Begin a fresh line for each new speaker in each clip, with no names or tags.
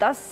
10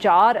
4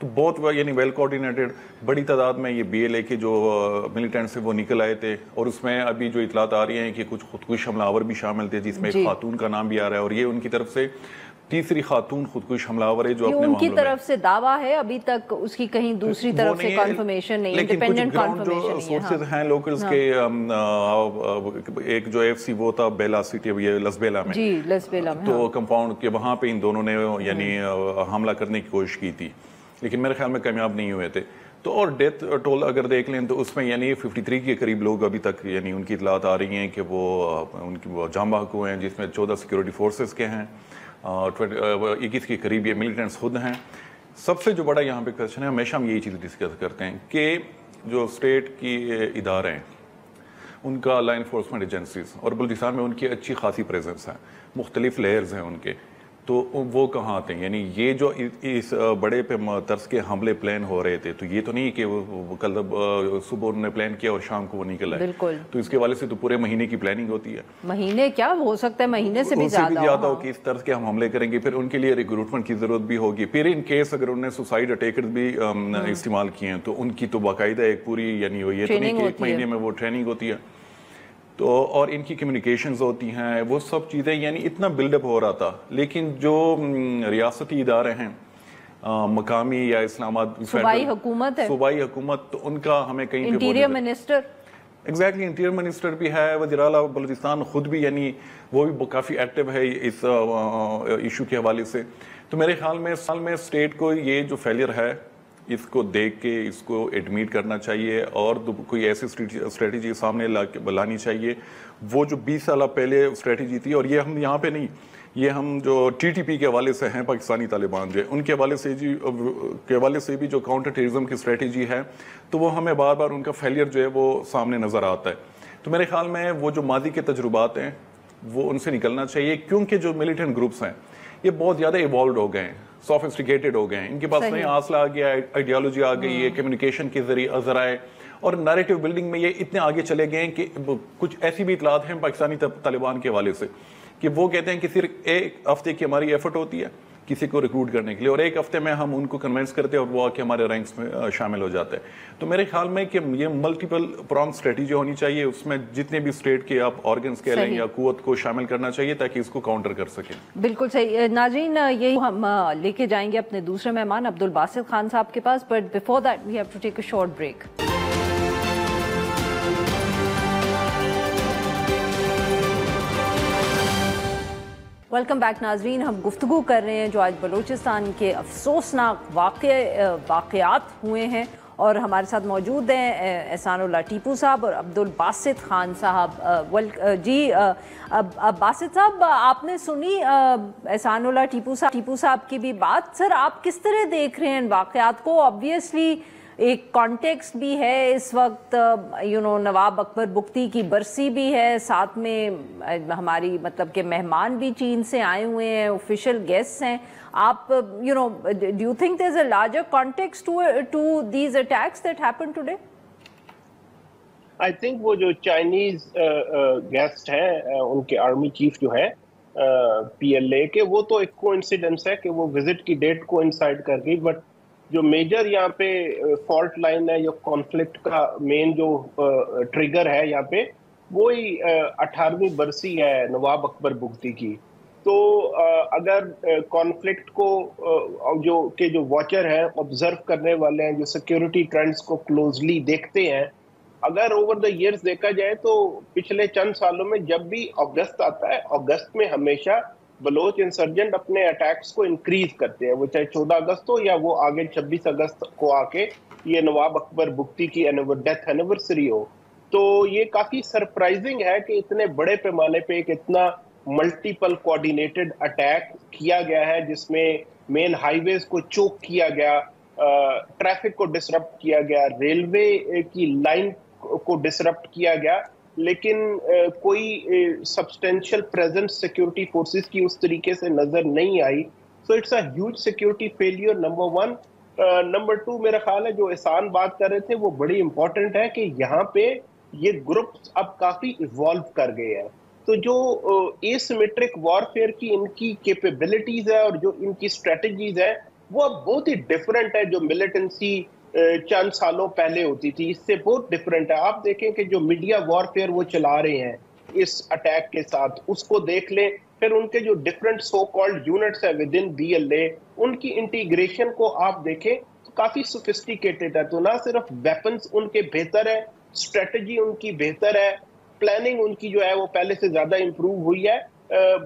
تو بہت یعنی ویل کوآرڈینیٹڈ بڑی تعداد میں یہ BLA کے جو ملیٹنٹ سے وہ نکل آئے تھے، اور اس میں ابھی جو اطلاعات آ رہی ہیں کہ کچھ خودکش حملہ آور بھی شامل تھے، جس میں ایک خاتون کا نام بھی آ رہا ہے، اور یہ ان کی طرف سے تیسری خاتون خودکش حملہ آور ہے جو اپنے
ان کی طرف سے دعویٰ ہے، ابھی تک اس کی کہیں دوسری طرف سے کنفرمیشن نہیں، انڈیپینڈنٹ کنفرمیشن نہیں ہے۔
لیکن کچھ سورسز ہیں لوکلز کے، ایک جو AFC وہ تھا بیلا سٹی، یہ لسبیلا میں،
جی لسبیلا میں،
تو کمپاؤنڈ کے وہاں پہ ان دونوں نے یعنی حملہ کرنے کی کوشش کی تھی، لیکن میرے خیال میں کامیاب نہیں ہوئے تھے۔ تو اور ڈیتھ ٹول اگر دیکھ لیں تو اس میں یعنی 53 کے قریب لوگ ابھی تک یعنی ان کی اطلاعات آ رہی ہیں کہ وہ ان کی جاں بحق ہوئے ہیں، جس میں 14 سیکورٹی فورسز کے ہیں، 21 کے قریب یہ ملیٹنٹس خود ہیں۔ سب سے جو بڑا یہاں پہ کویشچن ہے، ہمیشہ ہم یہی چیز ڈسکس کرتے ہیں کہ جو اسٹیٹ کی ادارے ہیں ان کا لا انفورسمنٹ ایجنسیز، اور بلوچستان میں ان کی اچھی خاصی پریزنس ہے، مختلف لیئرز ہیں ان کے، تو وہ کہاں آتے ہیں؟ یعنی یہ جو اس بڑے پہ طرز کے حملے پلان ہو رہے تھے، تو یہ تو نہیں کہ وہ کل صبح انہوں نے پلان کیا اور شام کو وہ نکل آئے،
بالکل،
تو اس کے حوالے سے تو پورے مہینے کی پلاننگ ہوتی ہے،
مہینے کیا ہو سکتا ہے، مہینے سے بھی زیادہ
ہو کہ اس طرز کے ہم حملے کریں گے، پھر ان کے لیے ریکروٹمنٹ کی ضرورت بھی ہوگی، پھر ان کیس اگر انہوں نے سوسائڈ اٹیکرز بھی استعمال کیے ہیں تو ان کی تو باقاعدہ ایک پوری یعنی یہ تو نہیں کہ ایک مہینے میں وہ ٹریننگ ہوتی ہے، تو اور ان کی کمیونیکیشنز ہوتی ہیں، وہ سب چیزیں یعنی اتنا بلڈ اپ ہو رہا تھا، لیکن جو ریاستی ادارے ہیں مقامی یا اسلام آباد
صوبائی حکومت ہے،
صوبائی حکومت، تو ان کا ہمیں کہیں پہ
interior minister,
exactly interior minister بھی ہے، وزیر اعلیٰ بلوچستان خود بھی یعنی وہ بھی کافی ایکٹیو ہے اس ایشو کے حوالے سے۔ تو میرے خیال میں اسٹیٹ کو یہ جو فیلئر ہے اس کو دیکھ کے اس کو ایڈمٹ کرنا چاہیے، اور کوئی ایسی اسٹریٹجی سامنے لانی چاہیے، وہ جو 20 سالہ پہلے اسٹریٹجی تھی، اور یہ ہم یہاں پہ نہیں، یہ ہم جو TTP کے حوالے سے ہیں، پاکستانی طالبان جو ان کے حوالے سے بھی جو کاؤنٹر ٹیررزم کی اسٹریٹجی ہے، تو وہ ہمیں بار بار ان کا فیلئر جو ہے وہ سامنے نظر آتا ہے۔ تو میرے خیال میں وہ جو ماضی کے تجربات ہیں وہ ان سے نکلنا چاہیے، کیونکہ جو ملیٹنٹ گروپس ہیں یہ بہت زیادہ ایوالوڈ ہو گئے ہیں، سوفسٹیکیٹڈ ہو گئے ہیں، ان کے پاس نئی حاصلہ آ گیا ہے، آئیڈیالوجی آ گئی ہے، کمیونیکیشن کے ذرائع اور نیریٹو بلڈنگ میں یہ اتنے آگے چلے گئے ہیں کہ کچھ ایسی بھی اطلاعات ہیں پاکستانی طالبان کے حوالے سے کہ وہ کہتے ہیں کہ صرف ایک ہفتے کی ہماری ایفرٹ ہوتی ہے کسی کو ریکروٹ کرنے کے لیے، اور ایک ہفتے میں ہم ان کو کنونس کرتے ہیں اور وہ آ کے ہمارے رینکس میں شامل ہو جاتا ہے۔ تو میرے خیال میں کہ یہ ملٹیپل پرانگ اسٹریٹجی ہونی چاہیے، اس میں جتنے بھی اسٹیٹ کے آپ آرگنز کہہ لیں یا قوت کو شامل کرنا چاہیے تاکہ اس کو کاؤنٹر کر سکیں۔
بالکل صحیح ناظرین، یہ ہم لے کے جائیں گے اپنے دوسرے مہمان عبدالباسط خان صاحب کے پاس، but before that we have to take a short break. Welcome back ناظرین، ہم گفتگو کر رہے ہیں جو آج بلوچستان کے افسوسناک واقعات ہوئے ہیں، اور ہمارے ساتھ موجود ہیں احسان اللہ ٹیپو صاحب اور عبدالباسط خان صاحب۔ جی باسط صاحب، آپ نے سنی احسان اللہ ٹیپو صاحب کی بھی بات، سر آپ کس طرح دیکھ رہے ہیں ان واقعات کو؟ آبویسلی ایک کانٹیکسٹ بھی ہے اس وقت، نواب اکبر بگٹی کی برسی بھی ہے، ساتھ میں ہماری مطلب کہ مہمان بھی چین سے آئے ہوئے ہیں، آفیشیل گیسٹ ہیں۔ آپ do you think there's a larger context to these attacks that happened today?
I think وہ جو چائنیز گیسٹ ہیں ان کے آرمی چیف جو ہے PLA کے، وہ تو ایک کوئنسیڈنس ہے کہ وہ وزٹ کی ڈیٹ کو انسائڈ کر گئی، بٹ جو میجر یہاں پہ فالٹ لائن ہے یا کانفلکٹ کا مین جو ٹریگر ہے یہاں پہ، وہی 18ویں برسی ہے نواب اکبر بگٹی کی۔ تو اگر کانفلکٹ کو جو واچر ہیں، آبزرو کرنے والے ہیں، جو سیکیورٹی ٹرینڈز کو کلوزلی دیکھتے ہیں، اگر اوور دا ایئرز دیکھا جائے تو پچھلے چند سالوں میں جب بھی اگست آتا ہے، اگست میں ہمیشہ بلوچ انسرجنٹ اپنے اٹیکس کو انکریز کرتے ہیں، وہ چاہے 14 اگست ہو یا وہ آگے 26 اگست کو آ کے یہ نواب اکبر بگٹی کی ڈیتھ اینیورسری ہو۔ تو یہ کافی سرپرائزنگ ہے کہ اتنے بڑے پیمانے پہ ایک اتنا ملٹیپل کوآرڈینیٹڈ اٹیک کیا گیا ہے، جس میں مین ہائی ویز کو چوک کیا گیا، ٹریفک کو ڈسرپٹ کیا گیا، ریلوے کی لائن کو ڈسرپٹ کیا گیا، لیکن کوئی سبسٹینشیل پریزنس سیکیورٹی فورسز کی اس طریقے سے نظر نہیں آئی۔ So it's a huge security failure, number 1۔ Number 2، میرا خیال ہے جو احسان بات کر رہے تھے وہ بڑی امپورٹنٹ ہے کہ یہاں پہ یہ گروپس اب کافی ایوالو کر گئے ہیں، تو جو ایسیمیٹرک وارفیئر کی ان کی کیپیبلٹیز ہے اور جو ان کی اسٹریٹجیز ہے وہ اب بہت ہی ڈفرینٹ ہے جو ملیٹنسی چند سالوں پہلے ہوتی تھی، اس سے بہت ڈفرینٹ ہے. آپ دیکھیں کہ جو میڈیا وارفیئر وہ چلا رہے ہیں اس اٹیک کے ساتھ، اس کو دیکھ لیں. پھر ان کے جو ڈفرینٹ سو کالڈ یونٹس ہیں ود ان BLA، ان کی انٹیگریشن کو آپ دیکھیں کافی سوفسٹیکیٹڈ ہے. تو نہ صرف ویپنز ان کے بہتر ہے، اسٹریٹجی ان کی بہتر ہے، پلاننگ ان کی جو ہے وہ پہلے سے زیادہ امپروو ہوئی ہے،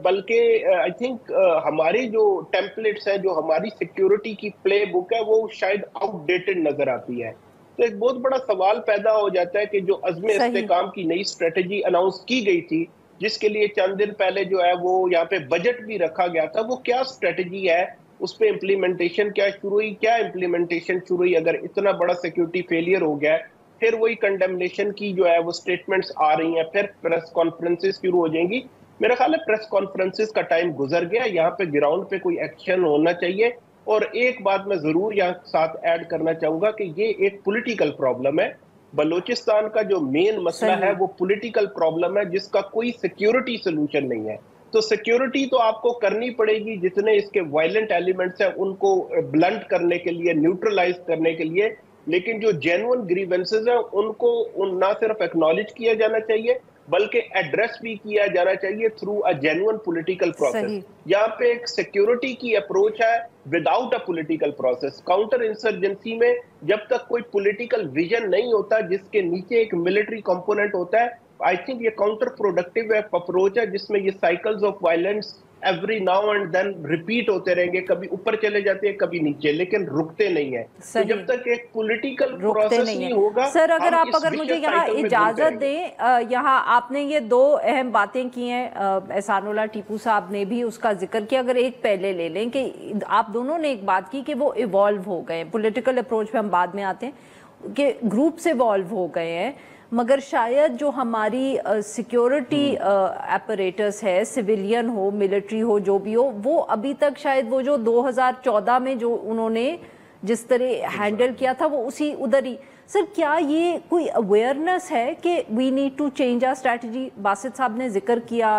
بلکہ آئی تھنک ہماری جو ٹیمپلیٹس ہیں، جو ہماری سیکیورٹی کی پلے بک ہے، وہ شاید آؤٹ ڈیٹڈ نظر آتی ہے. تو ایک بہت بڑا سوال پیدا ہو جاتا ہے کہ جو عزم استحکام کی نئی اسٹریٹجی اناؤنس کی گئی تھی، جس کے لیے چند دن پہلے جو ہے وہ یہاں پہ بجٹ بھی رکھا گیا تھا، وہ کیا اسٹریٹجی ہے، اس پہ امپلیمنٹیشن کیا شروع ہوئی، کیا امپلیمنٹیشن شروع ہوئی؟ اگر اتنا بڑا سیکیورٹی فیلئر ہو گیا ہے، پھر وہی کنڈمنیشن کی جو ہے وہ سٹیٹمنٹس آ رہی ہیں، پھر پریس کانفرنسز شروع ہو جائیں گی. میرا خیال ہے پریس کانفرنسز کا ٹائم گزر گیا، یہاں پہ گراؤنڈ پہ کوئی ایکشن ہونا چاہیے. اور ایک بات میں ضرور یہاں ساتھ ایڈ کرنا چاہوں گا کہ یہ ایک پولیٹیکل پرابلم ہے. بلوچستان کا جو مین مسئلہ ہے وہ پولیٹیکل پرابلم ہے، جس کا کوئی سیکیورٹی سلوشن نہیں ہے. تو سیکیورٹی تو آپ کو کرنی پڑے گی، جتنے اس کے وائلنٹ ایلیمنٹس ہیں ان کو بلنٹ کرنے کے لیے، نیوٹرلائز کرنے کے لیے. لیکن جو جینوئن گریونسز ہیں ان کو نہ صرف ایکنالج کیا جانا چاہیے بلکہ ایڈریس بھی کیا جانا چاہیے through a genuine political process. یہاں پہ ایک سیکیورٹی کی اپروچ ہے without a political process. Counter insurgency میں جب تک کوئی پولیٹیکل ویژن نہیں ہوتا جس کے نیچے ایک ملٹری کمپوننٹ ہوتا ہے، آئی تھنک یہ کاؤنٹر پروڈکٹیو اپروچ ہے، جس میں یہ cycles of violence every now and then repeat ہوتے رہیں گے. کبھی اوپر چلے جاتے ہیں، کبھی نیچے، لیکن رکتے نہیں ہیں. تو جب تک ایک پولیٹیکل پروسیس نہیں ہوگا.
سر اگر مجھے یہاں اجازت دیں، یہاں آپ نے یہ دو اہم باتیں کی ہیں، احسان اللہ ٹیپو صاحب نے بھی اس کا ذکر کیا. اگر ایک پہلے لے لیں کہ آپ دونوں نے ایک بات کی کہ وہ ایوالو ہو گئے، پولیٹیکل اپروچ پہ ہم بعد میں آتے ہیں، کہ گروپ سے ایوالو ہو گئے ہیں، مگر شاید جو ہماری سیکیورٹی اپریٹس ہے، سویلین ہو، ملٹری ہو، جو بھی ہو، وہ ابھی تک شاید وہ جو 2014 میں جو انہوں نے جس طرح ہینڈل کیا تھا وہ اسی ادھر ہی. سر کیا یہ کوئی اویئرنس ہے کہ we need to change our strategy? Basit صاحب نے ذکر کیا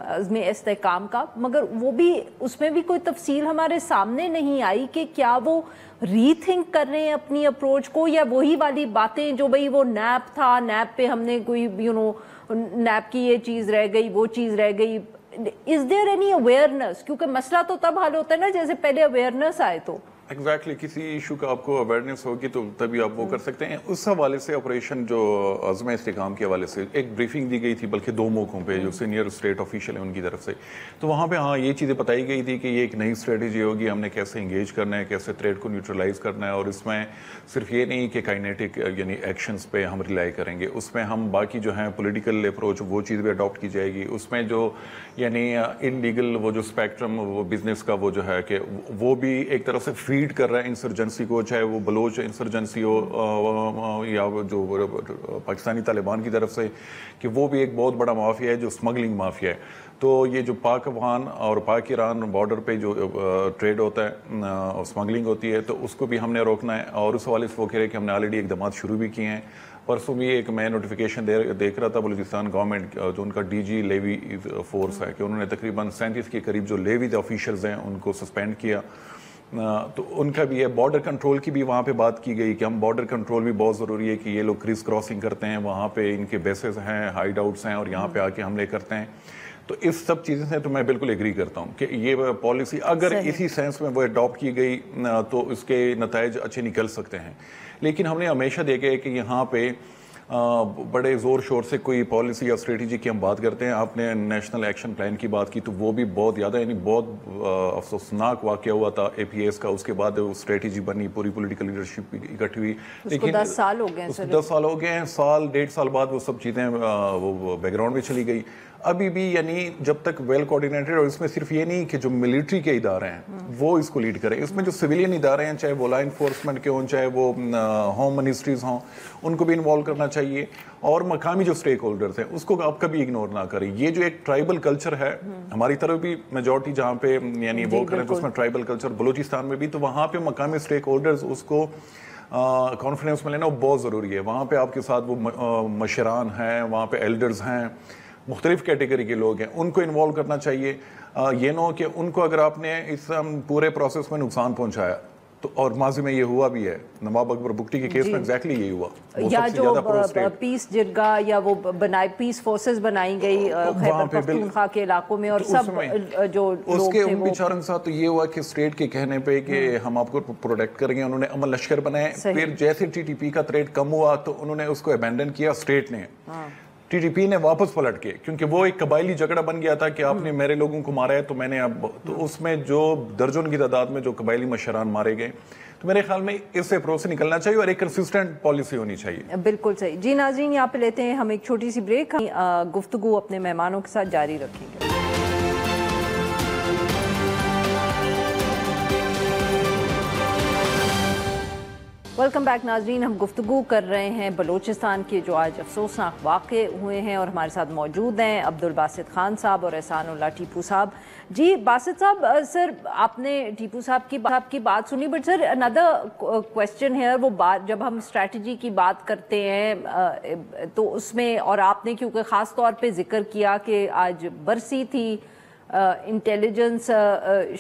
عزم استحکام کا، مگر وہ بھی اس میں بھی کوئی تفصیل ہمارے سامنے نہیں آئی کہ کیا وہ ری تھنک کر رہے ہیں اپنی اپروچ کو، یا وہی والی باتیں جو بھئی وہ نیب تھا، نیب پہ ہم نے کوئی نیب کی یہ چیز رہ گئی، وہ چیز رہ گئی. از دیر اینی اویئرنس؟ کیونکہ مسئلہ تو تب حل ہوتا ہے نا جیسے پہلے اویئرنس آئے. تو
ایگزیکٹلی کسی ایشو کا آپ کو اویئرنیس ہوگی تو تبھی آپ وہ کر سکتے ہیں. اس حوالے سے آپریشن جو عزم استحکام کے حوالے سے ایک بریفنگ دی گئی تھی، بلکہ 2 موقعوں پہ جو سینئر اسٹیٹ آفیشیل ہیں ان کی طرف سے. تو وہاں پہ یہ چیزیں بتائی گئی تھی کہ یہ ایک نئی اسٹریٹجی ہوگی، ہم نے کیسے انگیج کرنا ہے، کیسے تھریٹ کو نیوٹرلائز کرنا ہے. اور اس میں صرف یہ نہیں کہ کائنیٹک یعنی ایکشنز پہ ہم ریلائی کریں گے، اس میں ہم باقی جو ہیں پولیٹیکل اپروچ وہ چیز بھی اڈاپٹ کی جائے گی. اس میں جو یعنی انلیگل وہ جو اسپیکٹرم وہ بزنس کا وہ جو ہے کہ وہ بھی ایک طرف سے فیڈ کر رہا ہے انسرجنسی کو، چاہے وہ بلوچ انسرجنسی ہو یا جو پاکستانی طالبان کی طرف سے، کہ وہ بھی ایک بہت بڑا مافیا ہے جو اسمگلنگ مافیا ہے. تو یہ جو پاک افغان اور پاک ایران بارڈر پہ جو ٹریڈ ہوتا ہے، اسمگلنگ ہوتی ہے، تو اس کو بھی ہم نے روکنا ہے. اور اس حوالے سے وہ کہہ رہے کہ ہم نے آلریڈی اقدامات شروع بھی کیے ہیں. پرسوں بھی ایک میں نوٹیفیکیشن دیکھ رہا تھا بلوچستان گورنمنٹ جو ان کا DG لیوی فورس ہے، کہ انہوں نے تقریباً 37 کے قریب جو لیوی آفیشلز ہیں ان کو سسپینڈ کیا. تو ان کا بھی ہے. بارڈر کنٹرول کی بھی وہاں پہ بات کی گئی کہ ہم بارڈر کنٹرول بھی بہت ضروری ہے، کہ یہ لوگ کریس کراسنگ کرتے ہیں، وہاں پہ ان کے بیسز ہیں، ہائیڈ آؤٹس ہیں، اور یہاں پہ آ کے حملے کرتے ہیں. تو اس سب چیزیں سے تو میں بالکل ایگری کرتا ہوں کہ یہ پالیسی اگر اسی سینس میں وہ اڈاپٹ کی گئی تو اس کے نتائج اچھے نکل سکتے ہیں. لیکن ہم نے ہمیشہ دیکھا ہے کہ یہاں پہ بڑے زور شور سے کوئی پالیسی یا اسٹریٹجی کی ہم بات کرتے ہیں. آپ نے نیشنل ایکشن پلان کی بات کی تو وہ بھی بہت زیادہ یعنی بہت افسوسناک واقعہ ہوا تھا APS کا. اس کے بعد وہ اسٹریٹجی بنی، پوری پولیٹیکل لیڈرشپ اکٹھی ہوئی، لیکن
10 سال ہو گئے ہیں.
10 سال ہو گئے ہیں. سال 1.5 سال بعد وہ سب چیزیں وہ بیک گراؤنڈ میں چلی گئی. ابھی بھی یعنی جب تک ویل کوآرڈینیٹڈ، اور اس میں صرف یہ نہیں کہ جو ملٹری کے ادارے ہیں وہ اس کو لیڈ کریں، اس میں جو سویلین ادارے ہیں، چاہے وہ لا انفورسمنٹ کے ہوں، چاہے وہ ہوم منسٹریز ہوں، ان کو بھی انوالو کرنا چاہیے. اور مقامی جو سٹیک ہولڈرز ہیں اس کو آپ کبھی اگنور نہ کریں. یہ جو ایک ٹرائبل کلچر ہے ہماری طرف بھی میجورٹی جہاں پہ یعنی وہ کریں تو اس میں ٹرائبل کلچر بلوچستان میں بھی، تو وہاں پہ مقامی سٹیک ہولڈرز اس کو کانفیڈنس میں لینا بہت ضروری ہے. وہاں پہ آپ کے ساتھ وہ مشران ہیں، وہاں پہ ایلڈرز ہیں، مختلف کیٹیگری کے لوگ ہیں ان کو انوالو کرنا چاہیے. یہ نہ ہو کہ ان کو اگر آپ نے اس پورے پروسیس میں نقصان پہنچایا تو, اور ماضی میں یہ ہوا بھی ہے, نواب اکبر بگٹی کے کیس میں ایگزیکٹلی یہی ہوا,
یا جو پیس جرگہ یا وہ پیس فورسز بنائی گئی خیبر پختونخوا کے علاقوں میں, اور سب جو
اس کے ان بیچاروں کے ساتھ تو یہ ہوا کہ اسٹیٹ کے کہنے پہ کہ ہم آپ کو پروٹیکٹ کریں گے, انہوں نے عمل لشکر بنائے, پھر جیسے ٹی ٹی پی کا تھریٹ کم ہوا تو انہوں نے اس کو ابینڈن کیا اسٹیٹ نے, ٹی ٹی پی نے واپس پلٹ کے, کیونکہ وہ ایک قبائلی جھگڑا بن گیا تھا کہ آپ نے میرے لوگوں کو مارا ہے تو میں نے اب, تو اس میں جو درجن کی تعداد میں جو قبائلی مشران مارے گئے, تو میرے خیال میں اس اپروچ سے نکلنا چاہیے اور ایک کنسسٹنٹ پالیسی ہونی چاہیے.
بالکل صحیح. جی ناظرین, یہاں پہ لیتے ہیں ہم ایک چھوٹی سی بریک, گفتگو اپنے مہمانوں کے ساتھ جاری رکھیں گے. ویلکم بیک ناظرین, ہم گفتگو کر رہے ہیں بلوچستان کے جو آج افسوسناک واقع ہوئے ہیں, اور ہمارے ساتھ موجود ہیں عبدالباسط خان صاحب اور احسان اللہ ٹیپو صاحب. جی باسط صاحب, سر آپ نے ٹیپو صاحب کی بات سنی, بٹ سر another question ہے, وہ بات جب ہم اسٹریٹجی کی بات کرتے ہیں تو اس میں, اور آپ نے کیونکہ خاص طور پہ ذکر کیا کہ آج برسی تھی, انٹیلیجنس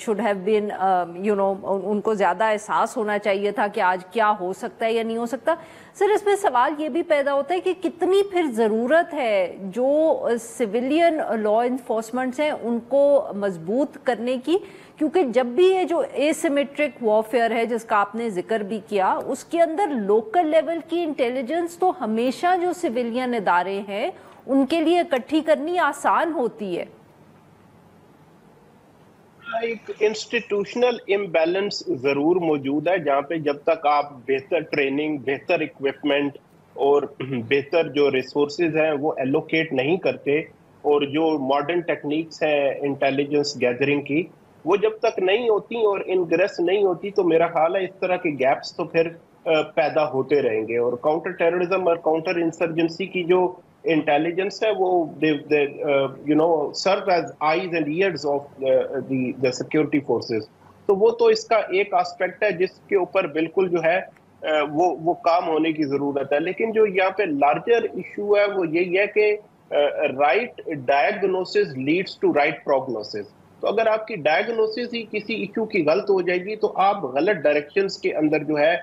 شوڈ ہیو بین ان کو زیادہ احساس ہونا چاہیے تھا کہ آج کیا ہو سکتا ہے یا نہیں ہو سکتا. سر اس میں سوال یہ بھی پیدا ہوتا ہے کہ کتنی پھر ضرورت ہے جو سویلین لا انفورسمنٹس ہیں ان کو مضبوط کرنے کی, کیونکہ جب بھی یہ جو اے سیمیٹرک وارفیئر ہے جس کا آپ نے ذکر بھی کیا, اس کے اندر لوکل لیول کی انٹیلیجنس تو ہمیشہ جو سویلین ادارے ہیں ان کے لیے اکٹھی کرنی آسان ہوتی ہے.
ایک انسٹیٹیوشنل امبیلنس ضرور موجود ہے جہاں پہ جب تک آپ بہتر ٹریننگ, بہتر اکوپمنٹ اور بہتر جو ریسورسز ہیں وہ ایلوکیٹ نہیں کرتے, اور جو ماڈرن ٹیکنیکس ہیں انٹیلیجنس گیدرنگ کی وہ جب تک نہیں ہوتی اور انگریس نہیں ہوتی, تو میرا خیال ہے اس طرح کے گیپس تو پھر پیدا ہوتے رہیں گے. اور کاؤنٹر ٹیررزم اور کاؤنٹر انسرجنسی کی جو intelligence ہے وہ serve as eyes and ears of the security forces. تو وہ تو اس کا ایک آسپیکٹ ہے جس کے اوپر بالکل جو ہے وہ کام ہونے کی ضرورت ہے. لیکن جو یہاں پہ لارجر ایشو ہے وہ یہی ہے کہ right diagnosis leads to right prognosis. تو اگر آپ کی ڈائگنوسس ہی کسی ایشو کی غلط ہو جائے گی تو آپ غلط ڈائریکشنز کے اندر جو ہے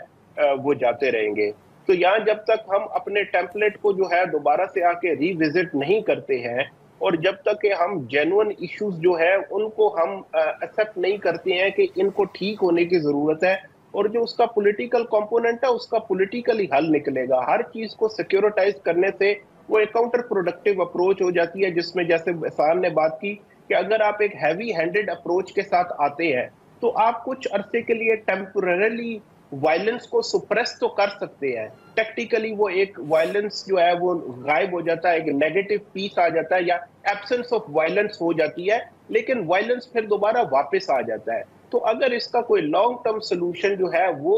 وہ جاتے رہیں گے. تو یہاں جب تک ہم اپنے ٹیمپلیٹ کو جو ہے دوبارہ سے آ کے ری وزٹ نہیں کرتے ہیں, اور جب تک کہ ہم جینوئن ایشوز جو ہے ان کو ہم ایکسیپٹ نہیں کرتے ہیں کہ ان کو ٹھیک ہونے کی ضرورت ہے, اور جو اس کا پولیٹیکل کمپوننٹ ہے اس کا پولیٹیکلی حل نکلے گا. ہر چیز کو سیکیورٹائز کرنے سے وہ ایک کاؤنٹر پروڈکٹیو اپروچ ہو جاتی ہے, جس میں جیسے احسان نے بات کی کہ اگر آپ ایک ہیوی ہینڈڈ اپروچ کے ساتھ آتے ہیں تو آپ کچھ عرصے کے لیے ٹیمپرریلی وائلنس کو سپریس تو کر سکتے ہیں, ٹیکٹیکلی وہ ایک وائلنس جو ہے وہ غائب ہو جاتا ہے, ایک نیگیٹو پیس آ جاتا ہے یا ایبسنس آف وائلنس ہو جاتی ہے, لیکن وائلنس پھر دوبارہ واپس آ جاتا ہے. تو اگر اس کا کوئی لانگ ٹرم سولوشن جو ہے وہ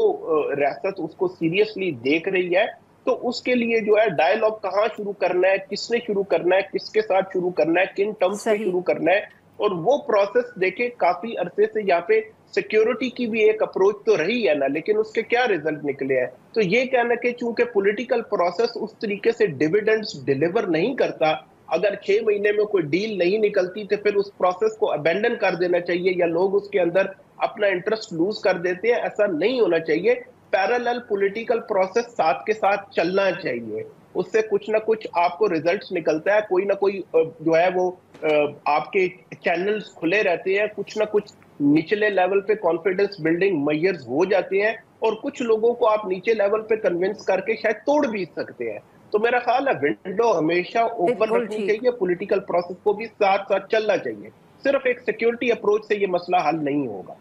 ریاست اس کو سیریسلی دیکھ رہی ہے تو اس کے لیے جو ہے ڈائیلاگ کہاں شروع کرنا ہے, کس نے شروع کرنا ہے, کس کے ساتھ شروع کرنا ہے, کن ٹرمز پہ شروع کرنا ہے, اور وہ پروسیس دیکھیں کافی عرصے سے یہاں پہ سیکیورٹی کی بھی ایک اپروچ تو رہی ہے نا, لیکن اس کے کیا ریزلٹ نکلے ہیں. تو یہ کہنا کہ چونکہ پولیٹیکل پروسیس اس طریقے سے ڈیویڈنڈز ڈیلیور نہیں کرتا, اگر 6 مہینے میں کوئی ڈیل نہیں نکلتی تو پھر اس پروسیس کو ابینڈن کر دینا چاہیے یا لوگ اس کے اندر اپنا انٹرسٹ لوز کر دیتے ہیں. ایسا نہیں ہونا چاہیے. پیرالل پولیٹیکل پروسیس ساتھ کے ساتھ چلنا چاہیے, اس سے کچھ نہ کچھ آپ کو ریزلٹس نکلتا ہے, کوئی نہ کوئی جو ہے وہ آپ کے چینلز کھلے رہتے ہیں, کچھ نہ کچھ نچلے لیول پہ کانفیڈنس بلڈنگ میئرز ہو جاتے ہیں, اور کچھ لوگوں کو آپ نیچے لیول پہ کنونس کر کے شاید توڑ بھی سکتے ہیں. تو میرا خیال ہے ونڈو ہمیشہ اوپن رکھنی چاہیے, پولیٹیکل پروسیس کو بھی ساتھ ساتھ چلنا چاہیے. صرف ایک سیکیورٹی اپروچ سے یہ مسئلہ حل نہیں ہوگا.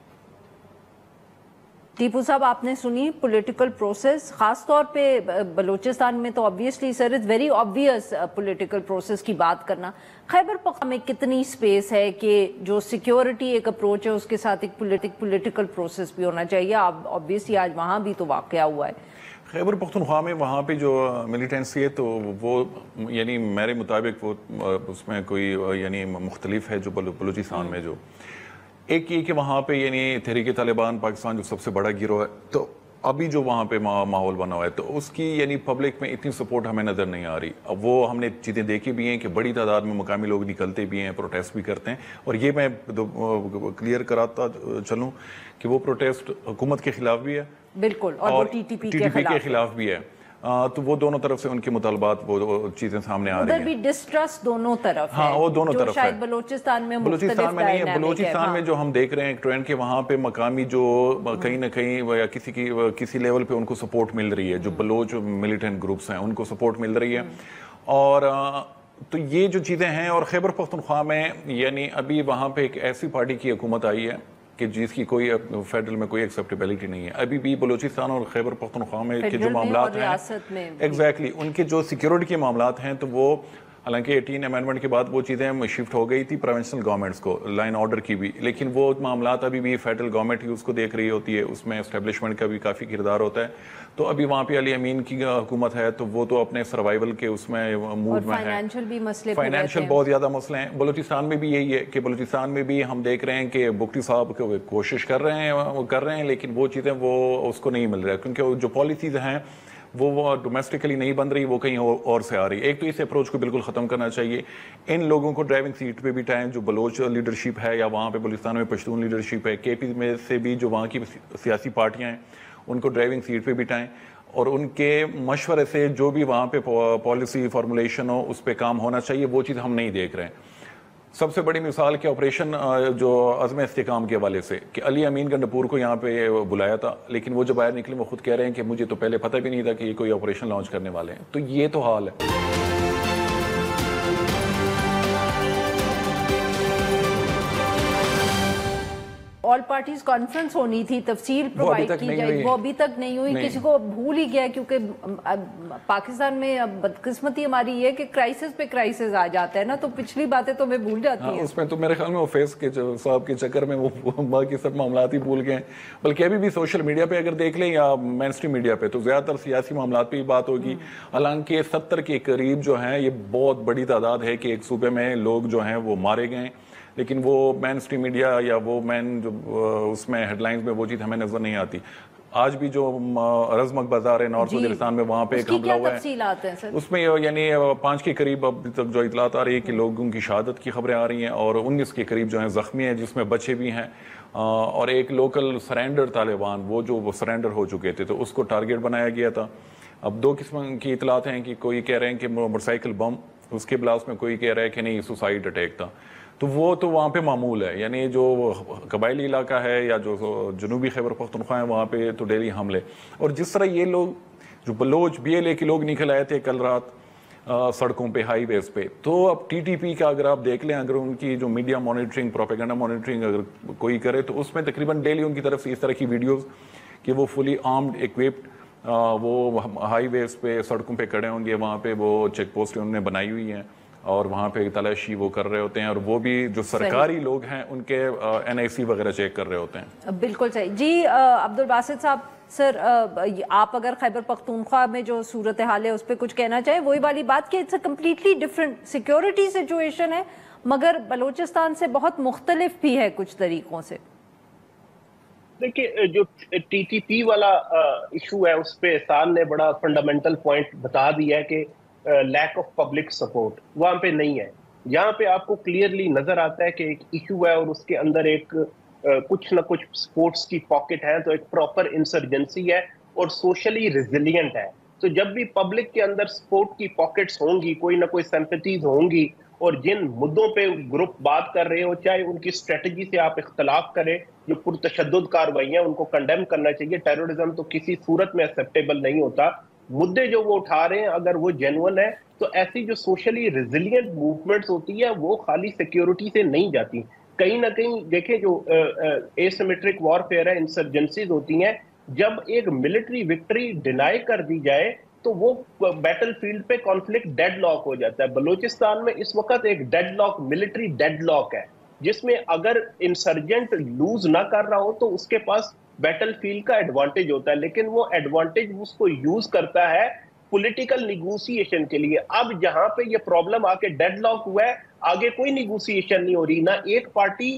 ٹیپو صاحب آپ نے سنی پولیٹیکل پروسیس, خاص طور پہ بلوچستان میں تو obviously sir it's very obvious political process کی بات کرنا. خیبر پختونخوا میں کتنی سپیس ہے کہ جو سیکیورٹی ایک اپروچ ہے اس کے ساتھ ایک پولیٹیکل پروسیس بھی ہونا چاہیے؟ obviously آج وہاں بھی تو واقعہ ہوا ہے
خیبر پختونخوا میں, وہاں پہ جو ملیٹنسی ہے تو وہ یعنی میرے مطابق وہ اس میں کوئی یعنی مختلف ہے جو بلوچستان میں جو ایک یہ کہ وہاں پہ یعنی تحریک طالبان پاکستان جو سب سے بڑا گروہ ہے, تو ابھی جو وہاں پہ ماحول بنا ہوا ہے تو اس کی یعنی پبلک میں اتنی سپورٹ ہمیں نظر نہیں آ رہی. اب وہ ہم نے چیزیں دیکھی بھی ہیں کہ بڑی تعداد میں مقامی لوگ نکلتے بھی ہیں, پروٹیسٹ بھی کرتے ہیں, اور یہ میں کلیئر کراتا چلوں کہ وہ پروٹیسٹ حکومت کے خلاف بھی ہے
بالکل, اور وہ ٹی ٹی پی
کے خلاف بھی ہے. تو وہ دونوں طرف سے ان کے مطالبات وہ چیزیں سامنے آ رہی ہیں.
ادھر بھی ڈسٹرسٹ دونوں طرف ہے.
ہاں وہ دونوں طرف ہے.
شاید بلوچستان میں
بلوچستان میں نہیں ہے, بلوچستان میں جو ہم دیکھ رہے ہیں ایک ٹرینڈ کہ وہاں پہ مقامی جو کہیں نہ کہیں یا کسی لیول پہ ان کو سپورٹ مل رہی ہے, جو بلوچ ملیٹنٹ گروپس ہیں ان کو سپورٹ مل رہی ہے. اور تو یہ جو چیزیں ہیں, اور خیبر پختونخوا میں یعنی ابھی وہاں پہ ایک ایسی پارٹی کی حکومت آئی ہے کہ جس کی کوئی فیڈرل میں کوئی ایکسیپٹیبلٹی نہیں ہے. ابھی بھی بلوچستان اور خیبر پختونخوا میں کے جو معاملات ہیں ایگزیکٹلی ان کے جو سیکیورٹی کے معاملات ہیں, تو وہ حالانکہ 18 امینڈمنٹ کے بعد وہ چیزیں شفٹ ہو گئی تھی پروونشنل گورنمنٹس کو, لائن آرڈر کی بھی, لیکن وہ معاملات ابھی بھی فیڈرل گورنمنٹ ہی اس کو دیکھ رہی ہوتی ہے, اس میں اسٹیبلشمنٹ کا بھی کافی کردار ہوتا ہے. تو ابھی وہاں پہ علی امین کی حکومت ہے تو وہ تو اپنے سروائیول کے اس میں موڈ میں ہے. فائنینشیل بہت زیادہ مسئلے ہیں. بلوچستان میں بھی یہی ہے کہ بلوچستان میں بھی ہم دیکھ رہے ہیں کہ بگٹی صاحب کوشش کر رہے ہیں لیکن وہ چیزیں وہ اس کو نہیں مل رہا, کیونکہ جو پالیسیز ہیں وہ ڈومیسٹکلی نہیں بن رہی, وہ کہیں اور سے آ رہی. ایک تو اس اپروچ کو بالکل ختم کرنا چاہیے. ان لوگوں کو ڈرائیونگ سیٹ پہ بٹھائیں جو بلوچ لیڈرشپ ہے, یا وہاں پہ بلوچستان میں پشتون لیڈرشپ ہے, کے پی میں سے بھی جو وہاں کی سیاسی پارٹیاں ہیں ان کو ڈرائیونگ سیٹ پہ بٹھائیں, اور ان کے مشورے سے جو بھی وہاں پہ پالیسی فارمولیشن ہو اس پہ کام ہونا چاہیے. وہ چیز ہم نہیں دیکھ رہے ہیں. سب سے بڑی مثال کہ آپریشن جو عزم استحکام کے حوالے سے کہ علی امین گنڈپور کو یہاں پہ بلایا تھا, لیکن وہ جب باہر نکلے وہ خود کہہ رہے ہیں کہ مجھے تو پہلے پتہ بھی نہیں تھا کہ یہ کوئی آپریشن لانچ کرنے والے ہیں. تو یہ تو حال ہے.
آل پارٹیز کانفرنس ہونی تھی, تفصیل پرووائڈ کی جائے, وہ ابھی تک نہیں ہوئی. کسی کو بھول ہی گیا, کیونکہ پاکستان میں بدقسمتی ہماری یہ کہ کرائسس پہ کرائسس آ جاتا ہے نا, تو پچھلی باتیں تو ہمیں بھول جاتی ہیں.
اس میں تو میرے خیال میں وہ فیس کے صاحب کے چکر میں وہ باقی سب معاملات ہی بھول گئے ہیں. بلکہ ابھی بھی سوشل میڈیا پہ اگر دیکھ لیں یا مین اسٹریم میڈیا پہ تو زیادہ تر سیاسی معاملات پہ ہی بات ہوگی. حالانکہ 70 کے قریب جو ہیں یہ بہت بڑی تعداد ہے کہ ایک صوبے میں لوگ جو ہیں وہ مارے گئے, لیکن وہ مین اسٹریم میڈیا یا وہ مین جو اس میں ہیڈ لائنز میں وہ چیز ہمیں نظر نہیں آتی. آج بھی جو رزمک بازار ہے نارتھ وزیرستان میں, وہاں پہ ایک حملہ ہوا ہے, اس میں یعنی 5 کے قریب ابھی تک جو اطلاعات آ رہی ہے کہ لوگوں کی شہادت کی خبریں آ رہی ہیں, اور 19 کے قریب جو ہیں زخمی ہیں, جس میں بچے بھی ہیں, اور ایک لوکل سرینڈر طالبان وہ سرینڈر ہو چکے تھے تو اس کو ٹارگیٹ بنایا گیا تھا. اب 2 قسم کی اطلاعات ہیں کہ کوئی کہہ رہے ہیں کہ موٹر سائیکل بم, اس کے بلاس میں کوئی کہہ رہا ہے کہ نہیں سوسائڈ اٹیک تھا. تو وہ تو وہاں پہ معمول ہے, یعنی جو قبائلی علاقہ ہے یا جو جنوبی خیبر پختونخوا ہے وہاں پہ تو ڈیلی حملے. اور جس طرح یہ لوگ جو بلوچ بی ایل اے کے لوگ نکل آئے تھے کل رات سڑکوں پہ, ہائی ویز پہ, تو اب ٹی ٹی پی کا اگر آپ دیکھ لیں, اگر ان کی جو میڈیا مانیٹرنگ, پروپیگنڈا مانیٹرنگ اگر کوئی کرے تو اس میں تقریباً ڈیلی ان کی طرف سے اس طرح کی ویڈیوز کہ وہ فلی آرمڈ ایکوپڈ وہ ہائی ویز پہ سڑکوں پہ کھڑے ہوں گے, وہاں پہ وہ چیک پوسٹ انہوں نے بنائی ہوئی ہیں اور وہاں پہ تلاشی وہ کر رہے ہوتے ہیں, اور وہ بھی جو سرکاری لوگ ہیں ان کے این آئی سی وغیرہ چیک کر رہے ہوتے ہیں.
بالکل صحیح. جی عبدالباسط صاحب, سر آپ اگر خیبر پختونخوا میں جو صورتحال ہے اس پہ کچھ کہنا چاہیں, وہی والی بات کہ it's a completely different security situation ہے, مگر بلوچستان سے بہت مختلف بھی ہے کچھ طریقوں سے.
دیکھیے جو ٹی ٹی پی والا ایشو ہے اس پہ احسان نے بڑا فنڈامنٹل پوائنٹ بتا دیا ہے کہ لیک آف پبلک سپورٹ وہاں پہ نہیں ہے. یہاں پہ آپ کو کلیئرلی نظر آتا ہے کہ ایک ایشو ہے اور اس کے اندر ایک کچھ نہ کچھ سپورٹس کی پاکٹ ہے, تو ایک پراپر انسرجنسی ہے اور سوشلی ریزیلینٹ ہے. تو جب بھی پبلک کے اندر سپورٹ کی پاکٹس ہوں گی, کوئی نہ کوئی سمپتھیز ہوں گی, اور جن مدوں پہ گروپ بات کر رہے ہو, چاہے ان کی اسٹریٹجی سے آپ اختلاف کریں, جو پرتشدد کارروائیاں ان کو کنڈیم کرنا چاہیے. ٹیررزم تو کسی صورت میں ایکسیپٹیبل نہیں ہوتا. مدے جو وہ اٹھا رہے ہیں اگر وہ جینون ہے تو ایسی جو سوشلی ریزیلینٹ موومنٹس ہوتی ہے وہ خالی سیکیورٹی سے نہیں جاتی. کہیں نہ کہیں دیکھیں جو ایسیمیٹرک وارفیئر ہے, انسرجنسیز ہوتی ہیں, جب ایک ملٹری وکٹری ڈینائی کر دی جائے تو وہ بیٹل فیلڈ پہ کانفلکٹ ڈیڈ لاک ہو جاتا ہے. بلوچستان میں اس وقت ایک deadlock, military deadlock ہے, جس میں اگر انسرجنٹ لوز نہ کر رہا ہو تو اس کے پاس بیٹل فیلڈ کا ایڈوانٹیج ہوتا ہے, لیکن وہ ایڈوانٹیج اس کو یوز کرتا ہے پولیٹیکل نیگوسیشن کے لیے. اب جہاں پہ یہ پرابلم آ کے ڈیڈ لاک ہوا ہے, آگے کوئی نیگوسیشن نہیں ہو رہی, نہ ایک پارٹی